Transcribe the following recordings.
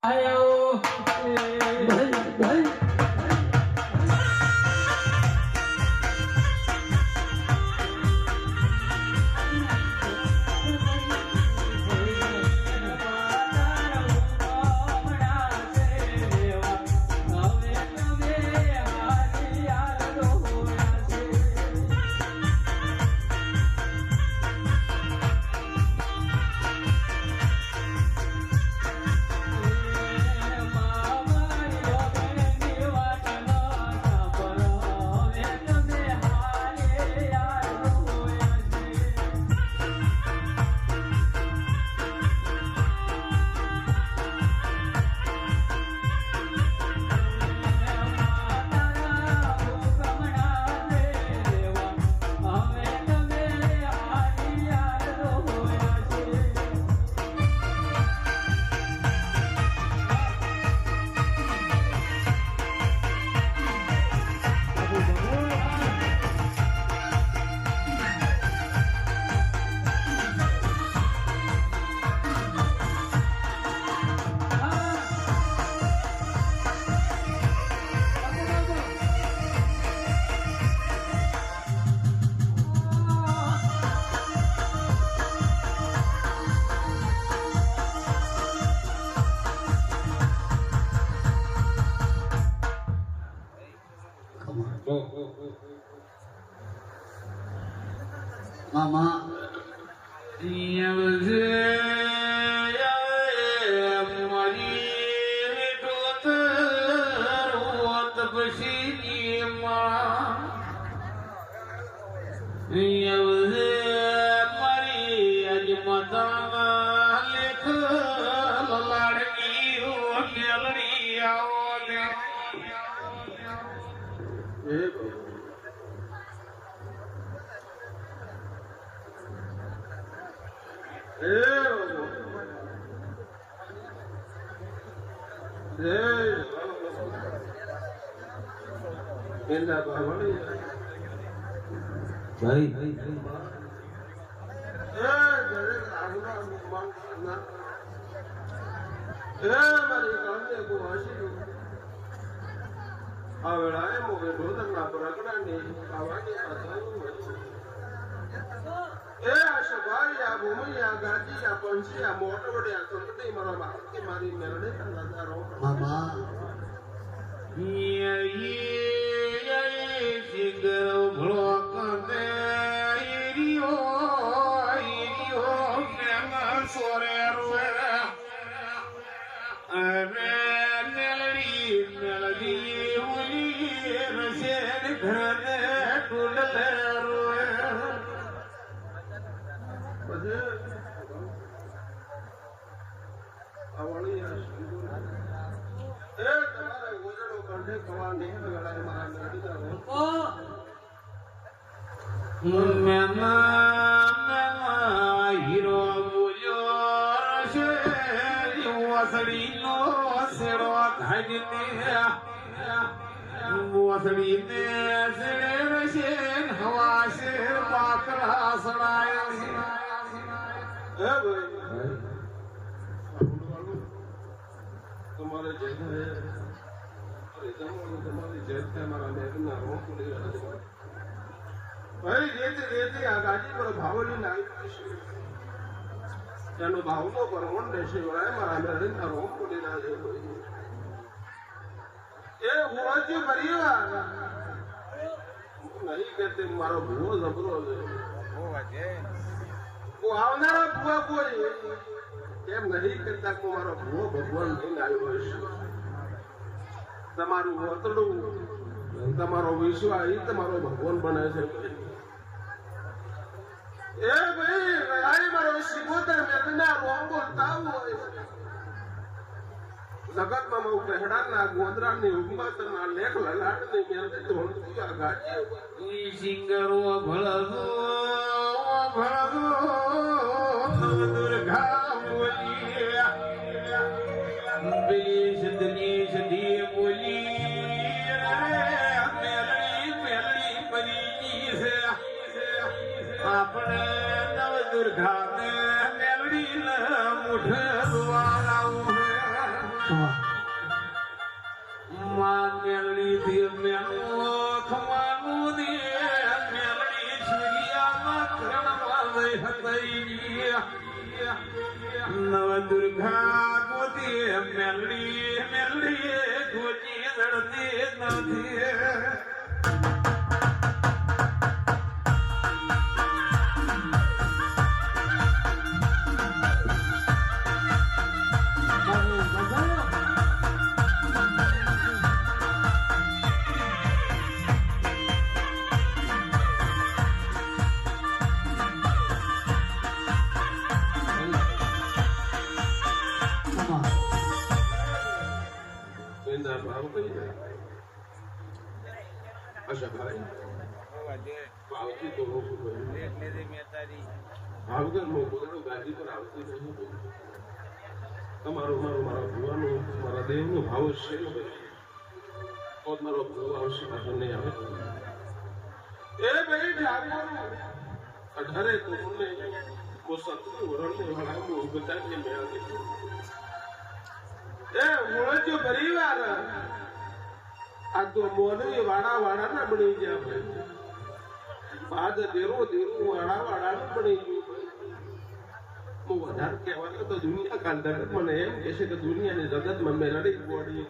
આયો મામા હીરો બોલ્યો છે વસડીનો સેડો ધાડીને વસડીને સેડે રશે હવા શેર પાકડા સડાય તમારે તમારી જેત મારા મેઘના રોક ભાઈ રેતી આ ગાડી પર ભાવની નાખી એનો ભાવનો પરવણ રહેશે મારા મેઘના રોક પડી ના છે એ હોવાથી પરિવાર નહીં કહેતે મારો ભૂવો જબરો છે આવનારા ભૂવા કોઈ એમ નહીં કરતા કે મારો ભૂવો ભગવાન લઈને આવ્યો હશે તમારું વતડું તમારો વિશ્વાસ એ તમારો ભગવાન બને છે એ ભાઈ મારો સિગોતર મેઘના રોંગો તાવ હોય જગતમાં બહુ કહેડાના ગોદરાની ઉગમાતરના લેખ લલાટની મેળવી ધોળતું આ ગાડી સિંગરો ભળદો દુર્ગા બોલી પેલી સદની સદી બોલી મેલડી પરી છે આપણે નવ દુર્ગા ને મેલડી મુઠ દુઆ માં મેલડી દે મેલો ખવાનું દે મેલડી સૂર્યામાં કિરણમાં લઈ હતી નવ દુર્ગા ગોતી મેલડી મેલડી ગોતી લડતી નથી ભાવ કરી જાય અચ્છા ભાઈ ભાવથી તો ભાવગર મોકલવાનું ગાદી પર આવતી નહીં તમારો મારા ભુવાનો મારા દેવનો ભાવ છે તો મારો ભૂ આવશે પાછો નહીં આવે એ ભાઈ ઠાકોર અઢારે કોને કો સત્ય વરણને વાળા બતાને મેળવી એ ઓળજો પરિવાર આ તો મોનવી વાડા ના બની ગયા ભાઈ બાદ દેરો વાડા ના બની ગયું હું વધારે કહેવાનું તો દુનિયા કાંતર મને એમ કહેશે કે દુનિયાની જગતમાં મેં લડી પડી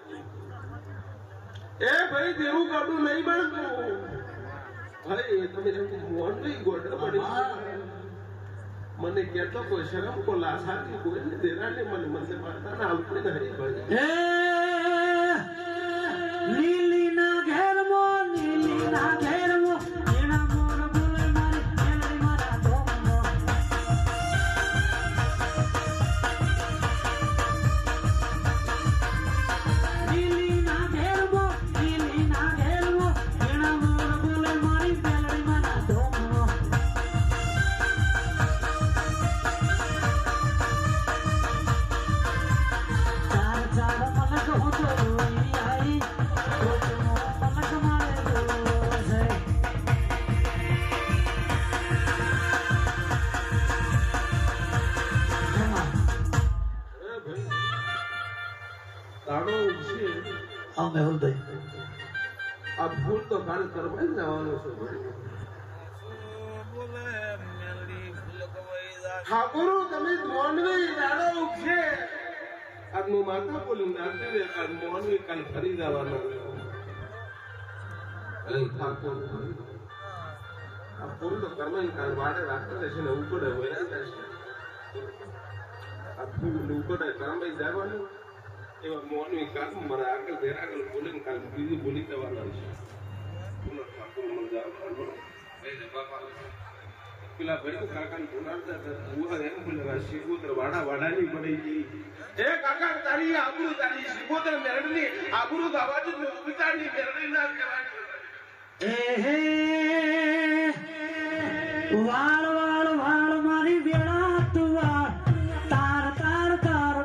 એ ભાઈ દેવું કાઢું નહીં બનતું ભાઈ તમે મોનવી ગોડર પડી મને કેટલો કોઈ શરમ કો લાસાથી કોઈ ને દેરાને મને મને મારતા ના આવતી નહીં ભાઈ નીલીના ઘેરમાં એના મોર બોલે મારી મેલડી મારા ધોમનો નીલીના ઘેરમાં એના મોર બોલે મારી મેલડી મારા ધોમનો ચાર મલક હોતો રોઈ આઈ કોચનો મલક મારે રોસે તાળો છે આ મેહુલભાઈ આ ભૂલ તો કાલ કરવા જ જવાનું છે ભાઈ ઠાકોરો તમે મોનવી દાડો ઉગશે આજનું માતા બોલું નાખી દે કાલ મોનવી કાલ ફરી જવાનો ઠાકોર આ ભૂલ તો કર્મ કાલ વાડે રાખતા છે ને ઉપડે વયા જશે આ ભૂલ ઉપડે કર્મ જવાનું એવા મોનવી કાલ મારા આગળ ઘેર આગળ બોલીને કાલ બીજી બોલી જવાના છે ઠાકોર મને જવાનું પેલા ભાઈ કાકા એમ બોલે શિગોત્ર વાડાની પડી ગઈ એ કાકા તારી આબરૂ તારી શિગોત્ર મેરડની આબરૂ દાવા જ ઉતારની મેરડી ના કહેવાય વાળ મારી વેળા તું વાળ તાર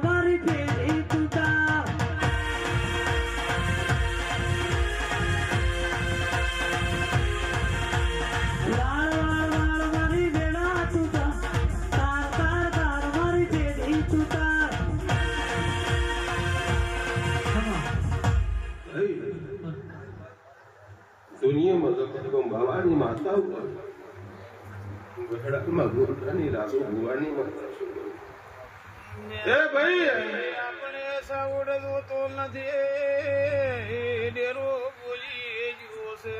મારી ફેરી તું તાર વાળ મારી વેળા તું તાર મારી ફેરી તું તાર દુનિયામાં જગતમાં બાવાની માતા ગઢડામાં ગોરડાની રાસો ભુવાની માતા એ ભાઈ આપણે સાવડ જોતો નથી ડેરો બોલી ગયો છે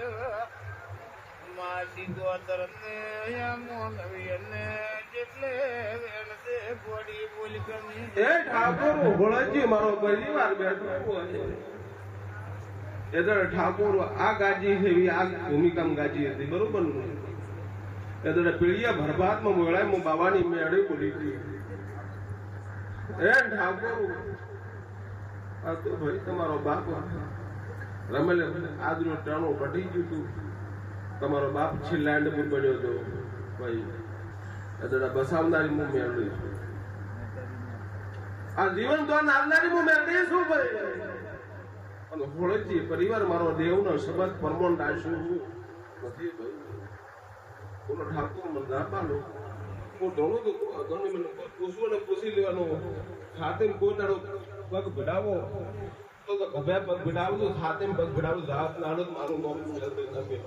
માસી દોતર ને મોનવી ને જેટલે વેણસે ગોડી બોલી ગમી એ ઠાકોર હોળજી મારો પરિવાર બેઠો હોય એદર ઠાકોર આ ગાજી છે એવી આ ભૂમિકામાં ગાજી હતી બરોબર એદર પીળિયા ભરભાતમાં મોળામાં બાવાની મેળી બોલી હતી એ ઠાકોર આ તો ભાઈ તમારો બાપ રમેલે આજનો ટાણો પટી ગયું હતું તમારો બાપ છેલ્લાંડપુર બન્યો હતો ભાઈ એદર બસાવનારી હું મેળવી છું આ જીવન તો નારનારી હું મેળવી છું ભાઈ અને હોળજી પરિવાર મારો દેવનો સંબંધ પરમોન રાખ્યું નથી ભાઈ બોલો ઠાકોર મને ના પાડો હું ધોણું તો ઘણી મને પૂછવું ને પૂછી લેવાનું ખાતે કોઈ દાડો પગ ભડાવો તો ગભે પગ ભડાવજો સાથે પગ ભડાવો જાત નાનો મારું નામ મેલતે ન બે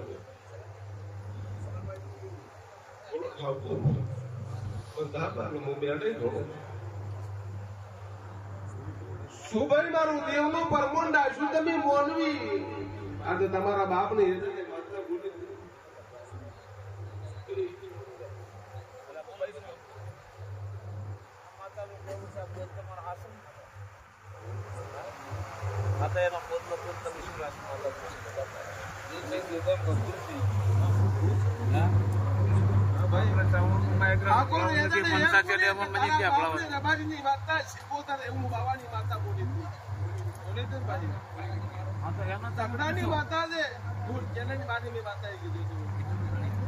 બોલો ખાવ તો પણ દાબા નો બેડે જોડો સુભાઈ મારું દેવનો પરમોંડા શું તમે મોનવી આજે તમારા બાપને એટલે માત્ર બોલી आता એનો પોતનો પોત તમે શું રાખો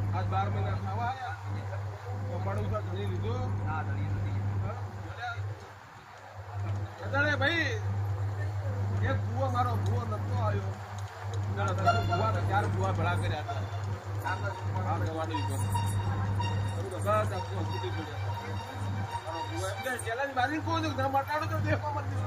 આજ 12 મહિના ખાવા આવ્યા ધણી લીધો ભાઈ એક ભૂવો મારો ભૂવો નતો આવ્યો ભૂવા ચાર ભૂવા ભેળા કર્યા હતા ચેલેન્જ મારી કહું છું મટાડો તો દેખો પછી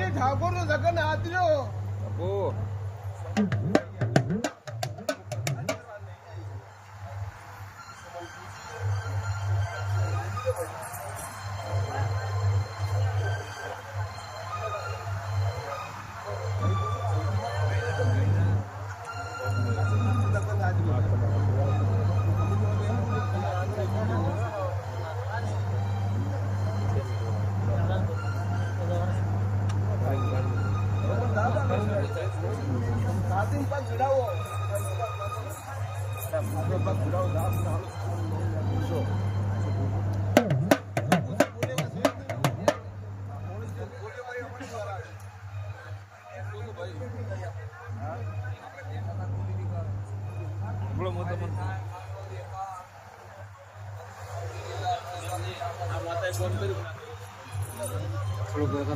ઠાકોર નો જગન આદર્યો થોડુંક